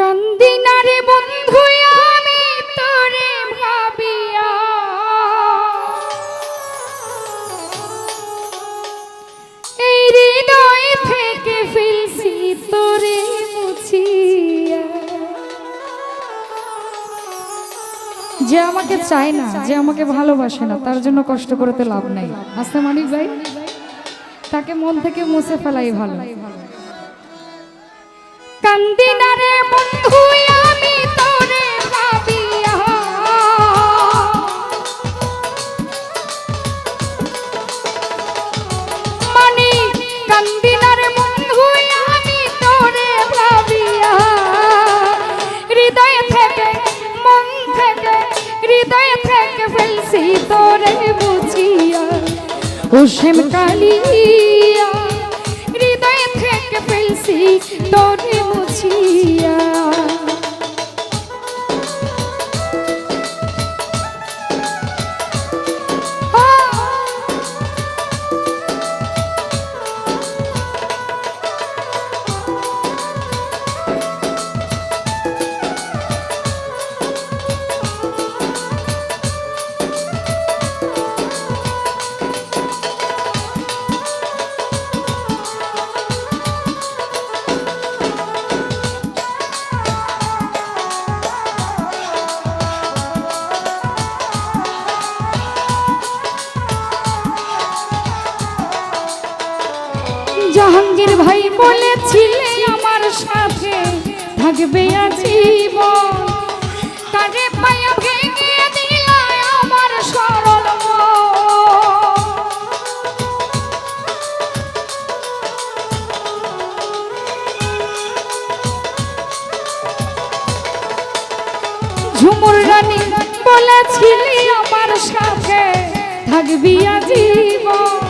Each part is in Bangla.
কান্দি না রে বন্ধু আমি তোরে ভাবিয়া, এই হৃদয় থেকে ফেলছি তোরে মুছিয়া। যে আমাকে চায় না, যে আমাকে ভালোবাসে না, তার জন্য কষ্ট করতে লাভ নাই। আছে মানিক ভাই, তাকে মন থেকে মুছে ফেলাই ভালো। কান্দি না রে বন্ধু আমি তোরে ভাবিয়া, মানি কান্দি না রে বন্ধু আমি তোরে ভাবিয়া, হৃদয় থেকে মন থেকে হৃদয় থেকে ফেলছি তোরে বুঝিয়া। ও শ্যাম কালিয়া হৃদয় থেকে ফেলছি তোরে মুছিয়া। জাহাঙ্গীর ভাই বলেছিলে আমার সাথে থাকবে আজীবন, কারে পায়া ভেঙে দিলা আমার সরল ঝুমুর রানী বলেছিলি আমার সাথে থাকবি আজীবন,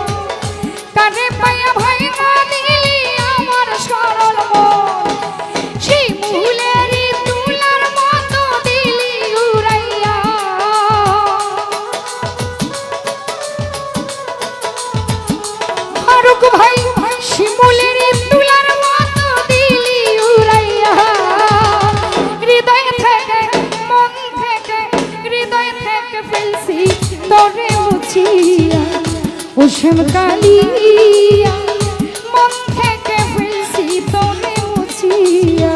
কারে পায়া ভাই না দিলি আমার সরল মন, সেই মুহুলেরই তুলার মতো দিলি উড়াইয়া। ফারুক ভাই শিমুলেরই তুলার মতো দিলি উড়াইয়া, হৃদয় থেকে মন থেকে হৃদয় থেকে ফেলছি তোরে মুছিয়া। ও শ্যাম কালিয়া মন থেকে ফেলছি তোরে মুছিয়া।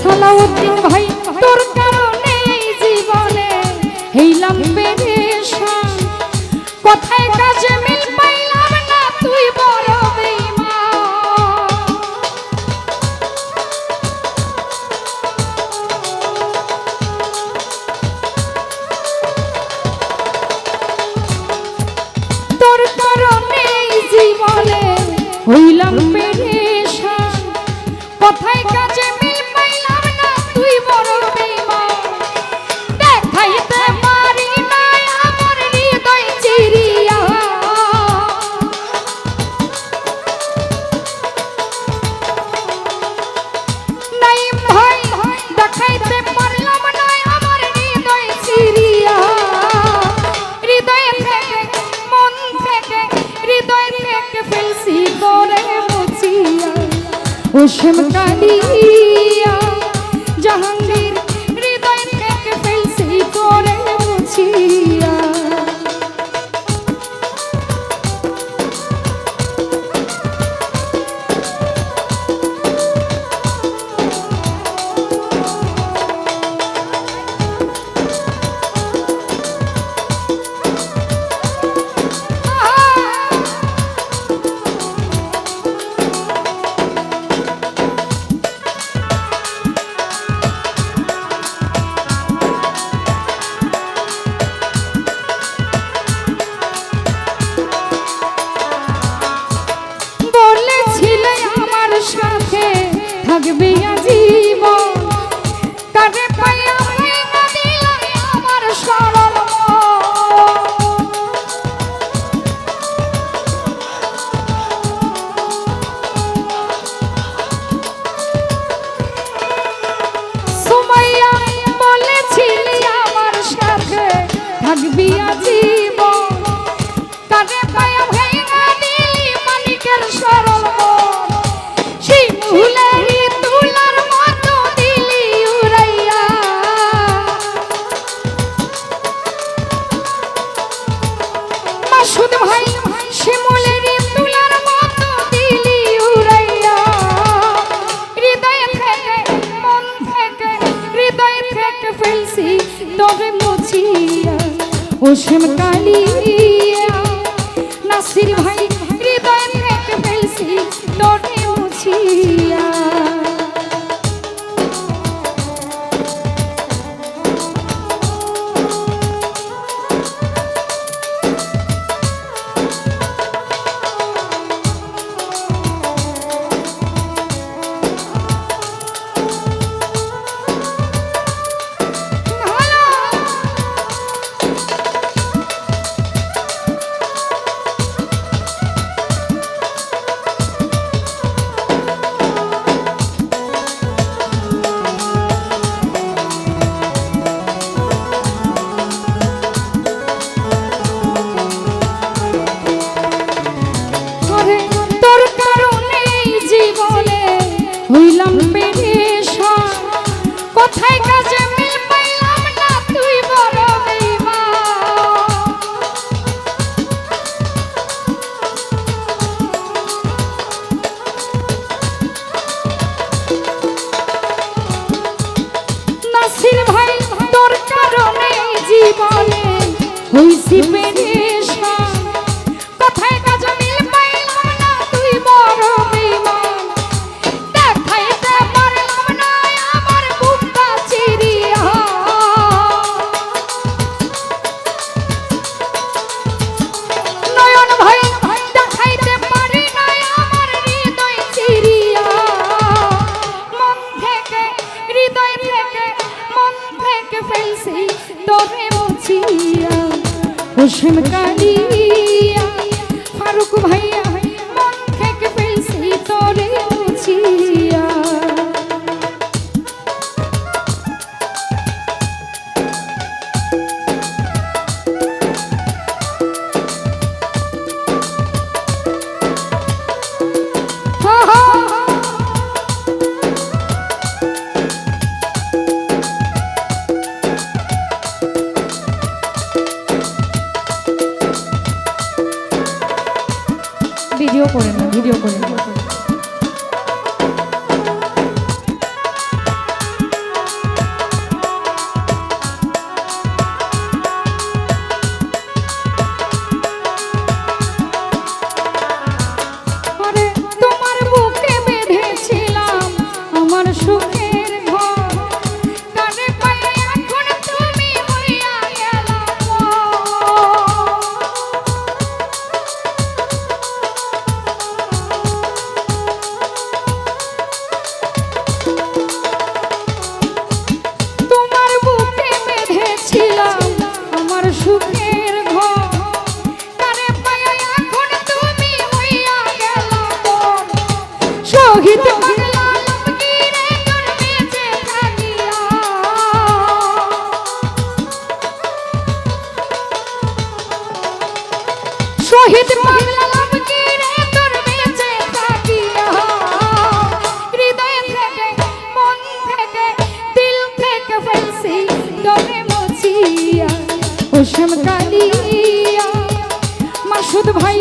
সালাউদ্দিন ভাই তোর কারণে জীবনে হইলাম পেরেশান, কথায় কাজে মিল পাইলাম না তুই বড় বেঈমান। তোর কারণে জীবনে হইলাম পেরেশান, কথায় কাজে ও শ্যাম কালিয়া জাহাঙ্গীর হৃদয় থেকে ফেলছি তোরে মুছিয়া। ভাবিয়া জীবন কানে পায়া ভাইঙা দিলি মানিকের সরল মন সেই মুহুলেরই তুলার মতো দিলি উড়াইয়া মাসুদ ভাই শিমুলেরই তুলার মতো দিলি উড়াইয়া হৃদয় থেকে মন থেকে হৃদয় থেকে ফেলছি তবে মুছিয়া ওসম কালিয়া নাসির ভাই হৃদয় থেকে ফেলছি তবে মুছিয়া হইলাম পেরেশান কোথায় কাজে মিল পাইলাম না তুই বড় বেঈমান নাসির ভাই তোর কারণে জীবনে হইছি পেরেশান কোথায় কাজে মিল পাইলাম না তুই বড় বেঈমান ওসম কালিয়া ফারুক ভাইয়া মন থেকে ফেলছি তোরে মুছিয়া ভিডিও করে না ভিডিও করে না আরে তোমার বুকে বেঁধেছিলাম আমার সুখের ঘর কানে পায়ে এখন তুমি হইয়া গেলা সুখের ঘর কানে পায়া এখন তুমি হইয়া গেলা পর শহীদ বাংলা আলমগীরে তোর বেঁচে থাকিয়া শহীদ বাংলা আলমগীরে তোর বেঁচে থাকিয়া হৃদয় থেকে মন থেকে দিল থেকে ফেলছি তবে মুছিয়া ওসম কালিয়া মাসুদ ভাই